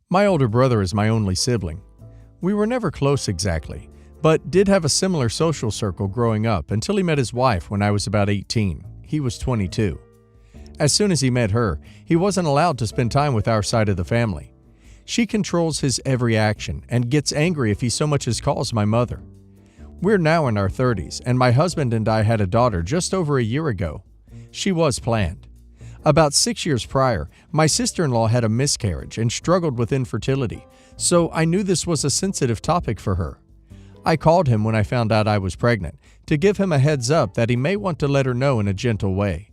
My older brother is my only sibling. We were never close exactly, but did have a similar social circle growing up until he met his wife when I was about 18. He was 22. As soon as he met her, he wasn't allowed to spend time with our side of the family. She controls his every action and gets angry if he so much as calls my mother. We're now in our 30s, and my husband and I had a daughter just over a year ago. She was planned. About 6 years prior, my sister-in-law had a miscarriage and struggled with infertility, so I knew this was a sensitive topic for her. I called him when I found out I was pregnant to give him a heads up that he may want to let her know in a gentle way.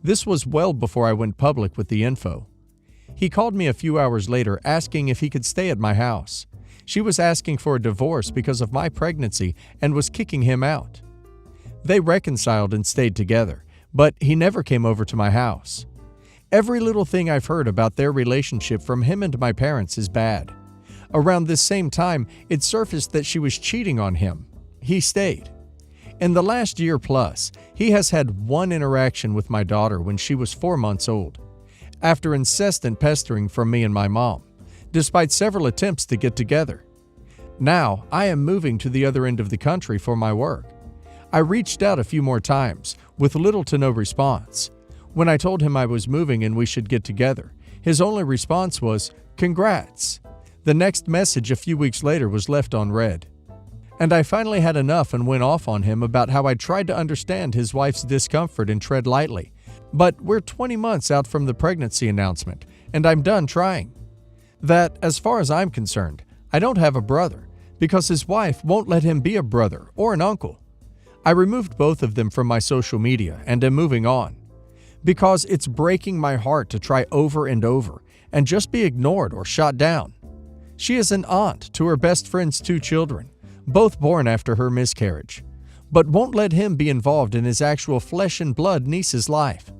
This was well before I went public with the info. He called me a few hours later asking if he could stay at my house. She was asking for a divorce because of my pregnancy and was kicking him out. They reconciled and stayed together, but he never came over to my house. Every little thing I've heard about their relationship from him and my parents is bad. Around this same time, it surfaced that she was cheating on him. He stayed. In the last year plus, he has had one interaction with my daughter when she was 4 months old, after incessant pestering from me and my mom, despite several attempts to get together. Now, I am moving to the other end of the country for my work. I reached out a few more times, with little to no response. When I told him I was moving and we should get together, his only response was, "Congrats." The next message a few weeks later was left unread. And I finally had enough and went off on him about how I tried to understand his wife's discomfort and tread lightly. But we're 20 months out from the pregnancy announcement, and I'm done trying. That, as far as I'm concerned, I don't have a brother, because his wife won't let him be a brother or an uncle. I removed both of them from my social media and am moving on, because it's breaking my heart to try over and over and just be ignored or shot down. She is an aunt to her best friend's 2 children, both born after her miscarriage, but won't let him be involved in his actual flesh and blood niece's life.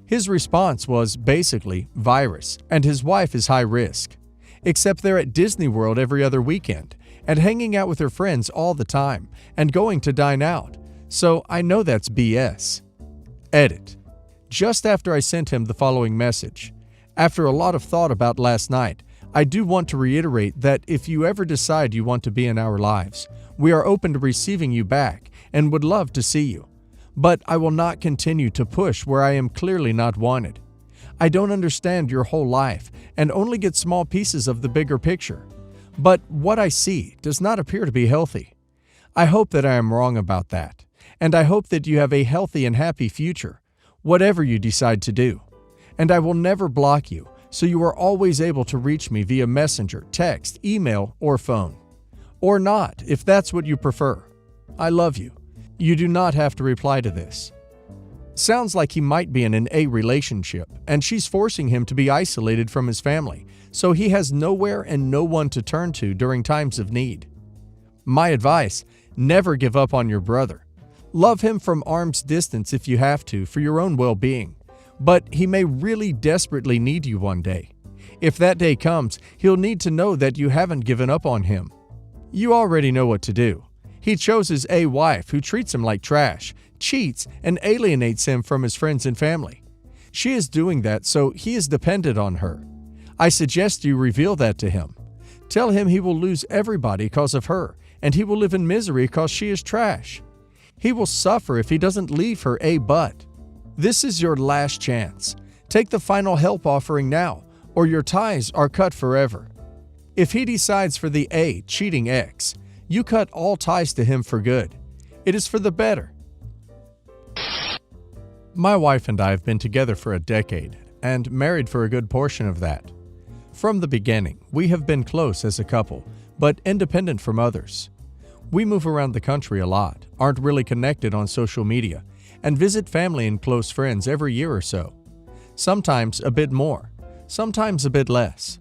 His response was basically virus, and his wife is high risk, except they're at Disney World every other weekend and hanging out with her friends all the time and going to dine out, so I know that's BS. Edit. Just after I sent him the following message, after a lot of thought about last night, I do want to reiterate that if you ever decide you want to be in our lives, we are open to receiving you back and would love to see you. But I will not continue to push where I am clearly not wanted. I don't understand your whole life and only get small pieces of the bigger picture. But what I see does not appear to be healthy. I hope that I am wrong about that, and I hope that you have a healthy and happy future, whatever you decide to do. And I will never block you, so you are always able to reach me via messenger, text, email, or phone. Or not, if that's what you prefer. I love you. You do not have to reply to this. Sounds like he might be in an A relationship, and she's forcing him to be isolated from his family, so he has nowhere and no one to turn to during times of need. My advice, never give up on your brother. Love him from arm's distance if you have to for your own well-being. But he may really desperately need you one day. If that day comes, he'll need to know that you haven't given up on him. You already know what to do. He chose his A wife who treats him like trash, cheats, and alienates him from his friends and family. She is doing that so he is dependent on her. I suggest you reveal that to him. Tell him he will lose everybody because of her, and he will live in misery because she is trash. He will suffer if he doesn't leave her A butt. This is your last chance. Take the final help offering now, or your ties are cut forever. If he decides for the A cheating ex, you cut all ties to him for good. It is for the better. My wife and I have been together for a decade, and married for a good portion of that. From the beginning, we have been close as a couple, but independent from others. We move around the country a lot, aren't really connected on social media, and visit family and close friends every year or so. Sometimes a bit more, sometimes a bit less.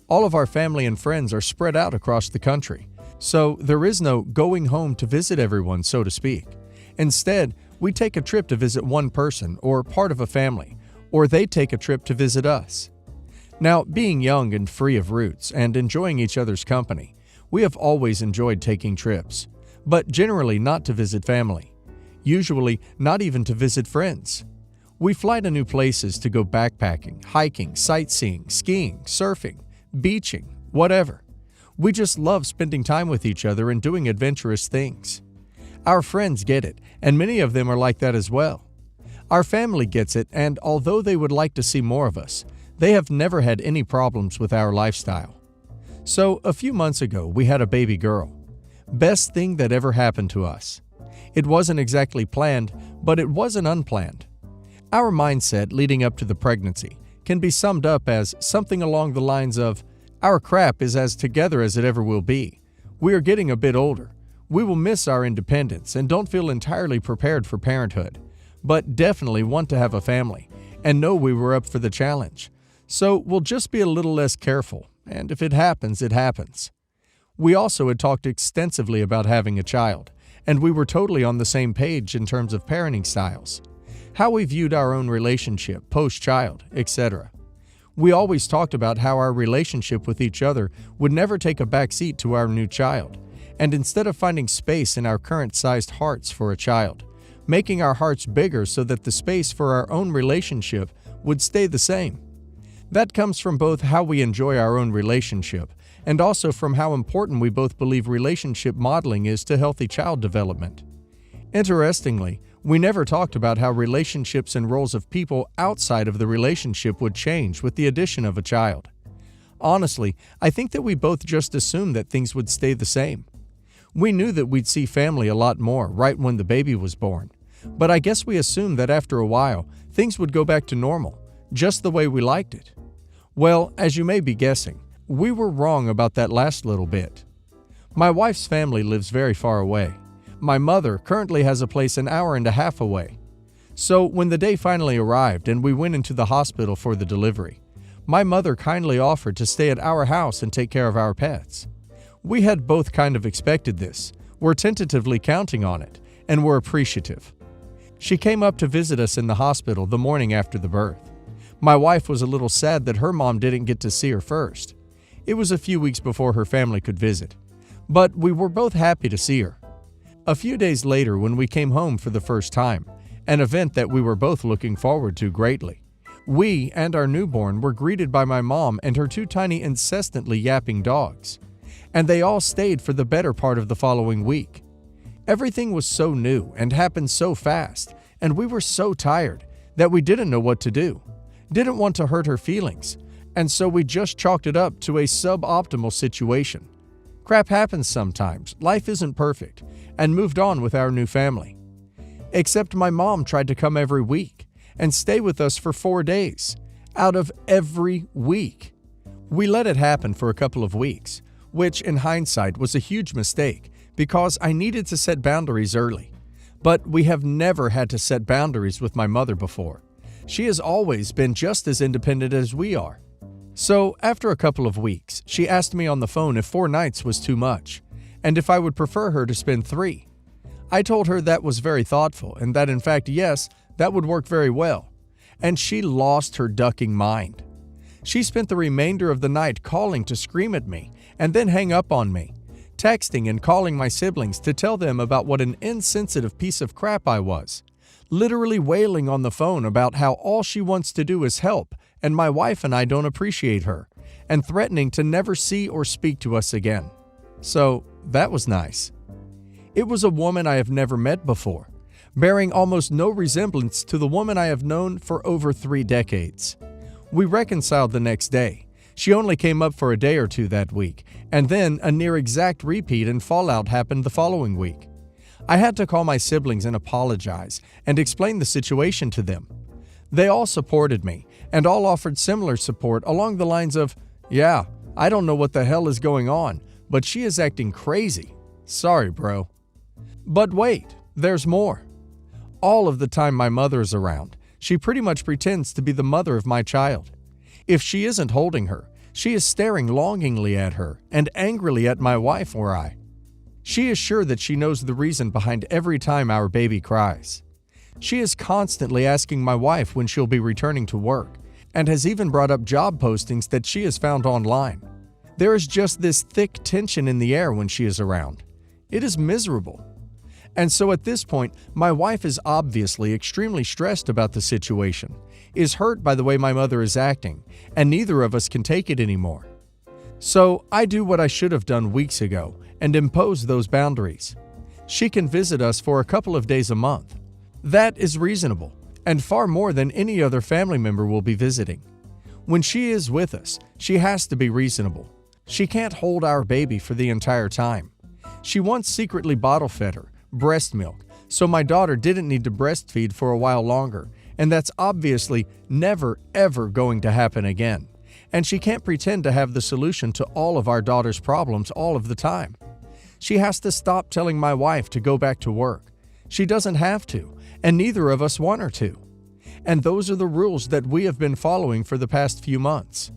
All of our family and friends are spread out across the country, so there is no going home to visit everyone, so to speak. Instead, we take a trip to visit one person or part of a family, or they take a trip to visit us. Now, being young and free of roots and enjoying each other's company, we have always enjoyed taking trips, but generally not to visit family. Usually not even to visit friends. We fly to new places to go backpacking, hiking, sightseeing, skiing, surfing, beaching, whatever. We just love spending time with each other and doing adventurous things. Our friends get it, and many of them are like that as well. Our family gets it, and although they would like to see more of us, they have never had any problems with our lifestyle. So, a few months ago, we had a baby girl. Best thing that ever happened to us. It wasn't exactly planned, but it wasn't unplanned. Our mindset leading up to the pregnancy can be summed up as something along the lines of, our crap is as together as it ever will be. We are getting a bit older. We will miss our independence and don't feel entirely prepared for parenthood, but definitely want to have a family and know we were up for the challenge. So we'll just be a little less careful, and if it happens, it happens. We also had talked extensively about having a child, and we were totally on the same page in terms of parenting styles, how we viewed our own relationship, post-child, etc. We always talked about how our relationship with each other would never take a backseat to our new child, and instead of finding space in our current-sized hearts for a child, making our hearts bigger so that the space for our own relationship would stay the same. That comes from both how we enjoy our own relationship and also from how important we both believe relationship modeling is to healthy child development. Interestingly, we never talked about how relationships and roles of people outside of the relationship would change with the addition of a child. Honestly, I think that we both just assumed that things would stay the same. We knew that we'd see family a lot more right when the baby was born, but I guess we assumed that after a while, things would go back to normal, just the way we liked it. Well, as you may be guessing, we were wrong about that last little bit. My wife's family lives very far away. My mother currently has a place an hour and a half away. So when the day finally arrived and we went into the hospital for the delivery, my mother kindly offered to stay at our house and take care of our pets. We had both kind of expected this, were tentatively counting on it, and were appreciative. She came up to visit us in the hospital the morning after the birth. My wife was a little sad that her mom didn't get to see her first. It was a few weeks before her family could visit, but we were both happy to see her. A few days later, when we came home for the first time, an event that we were both looking forward to greatly, we and our newborn were greeted by my mom and her two tiny incessantly yapping dogs, and they all stayed for the better part of the following week. Everything was so new and happened so fast, and we were so tired that we didn't know what to do, didn't want to hurt her feelings, and so we just chalked it up to a suboptimal situation. Crap happens sometimes, life isn't perfect, and moved on with our new family. Except my mom tried to come every week and stay with us for 4 days, out of every week. We let it happen for a couple of weeks, which in hindsight was a huge mistake because I needed to set boundaries early. But we have never had to set boundaries with my mother before. She has always been just as independent as we are. So, after a couple of weeks, she asked me on the phone if 4 nights was too much, and if I would prefer her to spend 3. I told her that was very thoughtful, and that in fact, yes, that would work very well. And she lost her ducking mind. She spent the remainder of the night calling to scream at me, and then hang up on me, texting and calling my siblings to tell them about what an insensitive piece of crap I was, literally wailing on the phone about how all she wants to do is help, and my wife and I don't appreciate her, and threatening to never see or speak to us again. So, that was nice. It was a woman I have never met before, bearing almost no resemblance to the woman I have known for over 3 decades. We reconciled the next day. She only came up for a day or two that week, and then a near exact repeat and fallout happened the following week. I had to call my siblings and apologize and explain the situation to them. They all supported me, and all offered similar support along the lines of, "Yeah, I don't know what the hell is going on, but she is acting crazy. Sorry, bro." But wait, there's more. All of the time my mother is around, she pretty much pretends to be the mother of my child. If she isn't holding her, she is staring longingly at her and angrily at my wife or I. She is sure that she knows the reason behind every time our baby cries. She is constantly asking my wife when she'll be returning to work, and has even brought up job postings that she has found online. There is just this thick tension in the air when she is around. It is miserable. And so at this point, my wife is obviously extremely stressed about the situation, is hurt by the way my mother is acting, and neither of us can take it anymore. So I do what I should have done weeks ago and impose those boundaries. She can visit us for a couple of days a month. That is reasonable, and far more than any other family member will be visiting. When she is with us, she has to be reasonable. She can't hold our baby for the entire time. She once secretly bottle-fed her, breast milk, so my daughter didn't need to breastfeed for a while longer, and that's obviously never ever going to happen again. And she can't pretend to have the solution to all of our daughter's problems all of the time. She has to stop telling my wife to go back to work. She doesn't have to, and neither of us want her to. And those are the rules that we have been following for the past few months.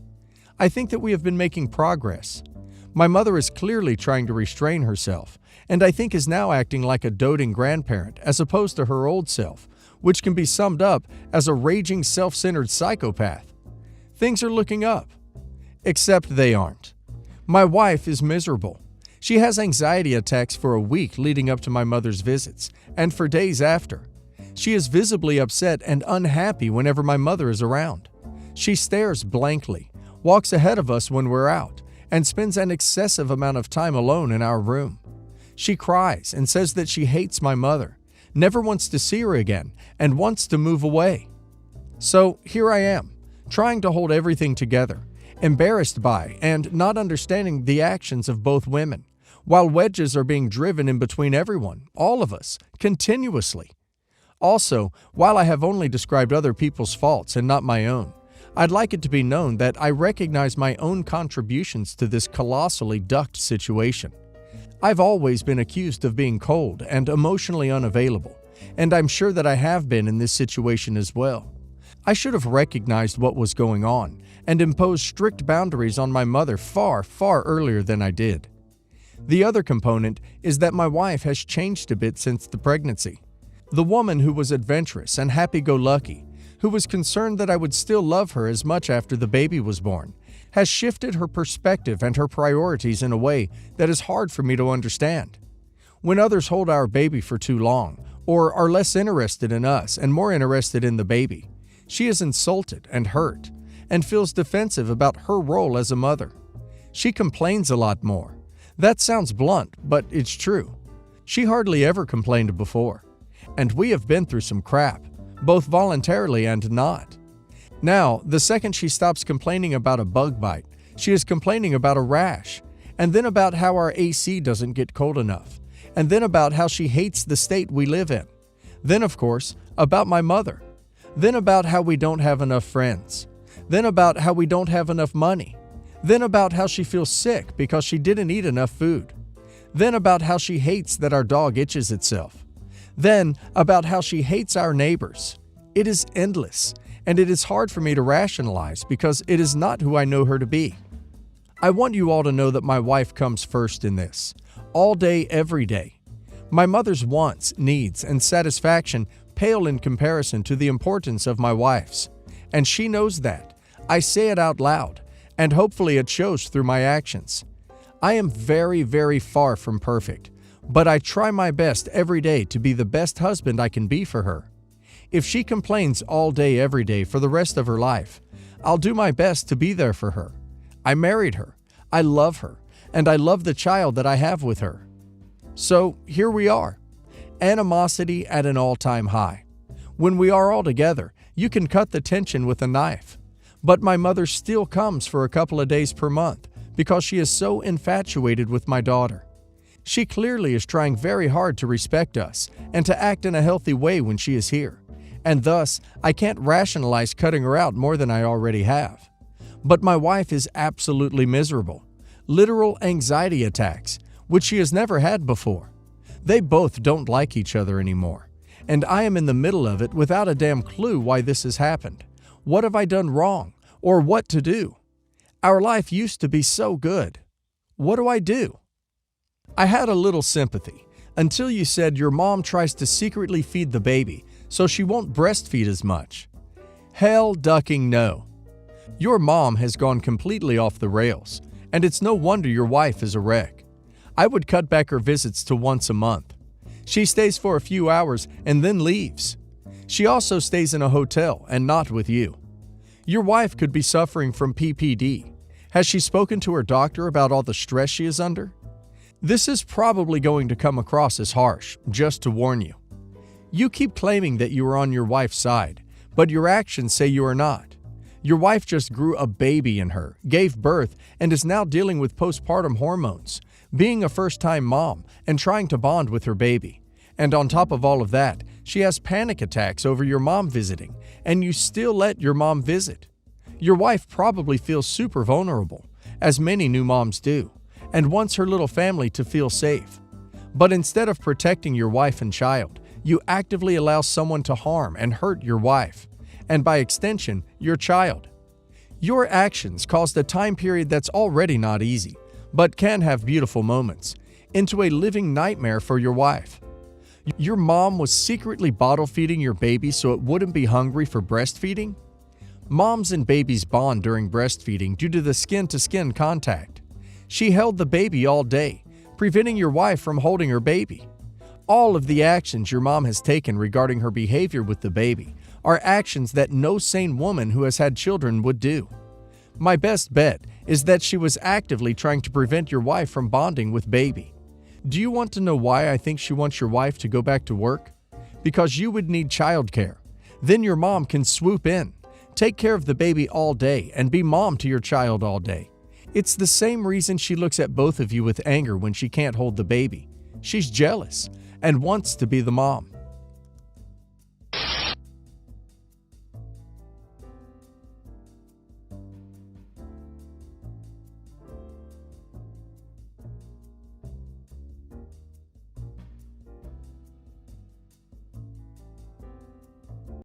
I think that we have been making progress. My mother is clearly trying to restrain herself, and I think is now acting like a doting grandparent as opposed to her old self, which can be summed up as a raging self-centered psychopath. Things are looking up. Except they aren't. My wife is miserable. She has anxiety attacks for a week leading up to my mother's visits, and for days after. She is visibly upset and unhappy whenever my mother is around. She stares blankly, walks ahead of us when we're out, and spends an excessive amount of time alone in our room. She cries and says that she hates my mother, never wants to see her again, and wants to move away. So here I am, trying to hold everything together, embarrassed by and not understanding the actions of both women, while wedges are being driven in between everyone, all of us, continuously. Also, while I have only described other people's faults and not my own, I'd like it to be known that I recognize my own contributions to this colossally ducked situation. I've always been accused of being cold and emotionally unavailable, and I'm sure that I have been in this situation as well. I should have recognized what was going on and imposed strict boundaries on my mother far, far earlier than I did. The other component is that my wife has changed a bit since the pregnancy. The woman who was adventurous and happy-go-lucky, who was concerned that I would still love her as much after the baby was born, has shifted her perspective and her priorities in a way that is hard for me to understand. When others hold our baby for too long, or are less interested in us and more interested in the baby, she is insulted and hurt, and feels defensive about her role as a mother. She complains a lot more. That sounds blunt, but it's true. She hardly ever complained before. And we have been through some crap, both voluntarily and not. Now, the second she stops complaining about a bug bite, she is complaining about a rash, and then about how our AC doesn't get cold enough, and then about how she hates the state we live in. Then, of course, about my mother. Then about how we don't have enough friends. Then about how we don't have enough money. Then about how she feels sick because she didn't eat enough food. Then about how she hates that our dog itches itself. Then about how she hates our neighbors. It is endless, and it is hard for me to rationalize because it is not who I know her to be. I want you all to know that my wife comes first in this, all day, every day. My mother's wants, needs, and satisfaction pale in comparison to the importance of my wife's, and she knows that. I say it out loud, and hopefully it shows through my actions. I am very, very far from perfect, but I try my best every day to be the best husband I can be for her. If she complains all day, every day for the rest of her life, I'll do my best to be there for her. I married her, I love her, and I love the child that I have with her. So here we are, animosity at an all-time high. When we are all together, you can cut the tension with a knife. But my mother still comes for a couple of days per month because she is so infatuated with my daughter. She clearly is trying very hard to respect us and to act in a healthy way when she is here, and thus I can't rationalize cutting her out more than I already have. But my wife is absolutely miserable. Literal anxiety attacks, which she has never had before. They both don't like each other anymore, and I am in the middle of it without a damn clue why this has happened. What have I done wrong, or what to do? Our life used to be so good. What do I do? I had a little sympathy until you said your mom tries to secretly feed the baby so she won't breastfeed as much. Hell ducking no. Your mom has gone completely off the rails, and it's no wonder your wife is a wreck. I would cut back her visits to once a month. She stays for a few hours and then leaves. She also stays in a hotel and not with you. Your wife could be suffering from PPD, Has she spoken to her doctor about all the stress she is under? This is probably going to come across as harsh, just to warn you. You keep claiming that you are on your wife's side, but your actions say you are not. Your wife just grew a baby in her, gave birth, and is now dealing with postpartum hormones, being a first-time mom, and trying to bond with her baby. And on top of all of that, she has panic attacks over your mom visiting, and you still let your mom visit. Your wife probably feels super vulnerable, as many new moms do, and wants her little family to feel safe. But instead of protecting your wife and child, you actively allow someone to harm and hurt your wife, and by extension, your child. Your actions caused a time period that's already not easy, but can have beautiful moments, into a living nightmare for your wife. Your mom was secretly bottle feeding your baby so it wouldn't be hungry for breastfeeding? Moms and babies bond during breastfeeding due to the skin-to-skin contact. She held the baby all day, preventing your wife from holding her baby. All of the actions your mom has taken regarding her behavior with the baby are actions that no sane woman who has had children would do. My best bet is that she was actively trying to prevent your wife from bonding with baby. Do you want to know why I think she wants your wife to go back to work? Because you would need childcare. Then your mom can swoop in, take care of the baby all day, and be mom to your child all day. It's the same reason she looks at both of you with anger when she can't hold the baby. She's jealous and wants to be the mom.